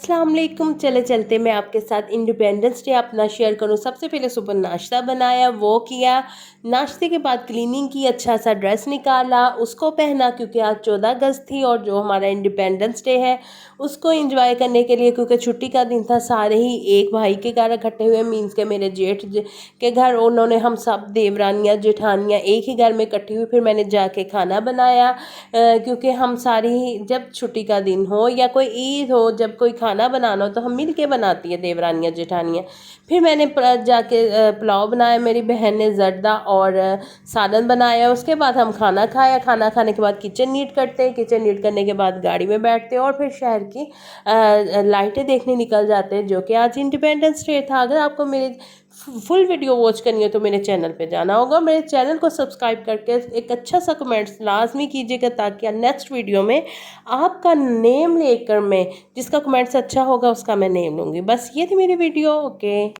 अस्सलाम वालेकुम। चले चलते मैं आपके साथ इंडिपेंडेंस डे अपना शेयर करूं। सबसे पहले सुबह नाश्ता बनाया, वो किया। नाश्ते के बाद क्लीनिंग की, अच्छा सा ड्रेस निकाला, उसको पहना क्योंकि आज 14 अगस्त थी और जो हमारा इंडिपेंडेंस डे है उसको एंजॉय करने के लिए, क्योंकि छुट्टी का दिन था, सारे ही एक भाई के घर इकट्ठे हुए, मीन्स के मेरे जेठ के घर। उन्होंने हम सब देवरानियाँ जेठानियाँ एक ही घर में इकट्ठी हुई। फिर मैंने जाके खाना बनाया, क्योंकि हम सारी जब छुट्टी का दिन हो या कोई ईद हो, जब कोई खाना बनाना हो तो हम मिल के बनाती है देवरानियाँ जेठानियाँ। फिर मैंने जाके पुलाव बनाया, मेरी बहन ने जर्दा और सालन बनाया। उसके बाद हम खाना खाया। खाना खाने के बाद किचन नीट करते हैं, किचन नीट करने के बाद गाड़ी में बैठते हैं और फिर शहर की लाइटें देखने निकल जाते हैं, जो कि आज इंडिपेंडेंस डे था। अगर आपको मेरी फुल वीडियो वॉच करनी है तो मेरे चैनल पे जाना होगा। मेरे चैनल को सब्सक्राइब करके एक अच्छा सा कमेंट्स लाजमी कीजिएगा, ताकि नेक्स्ट वीडियो में आपका नेम लेकर मैं, जिसका कमेंट्स अच्छा होगा उसका मैं नेम लूँगी। बस ये थी मेरी वीडियो। ओके।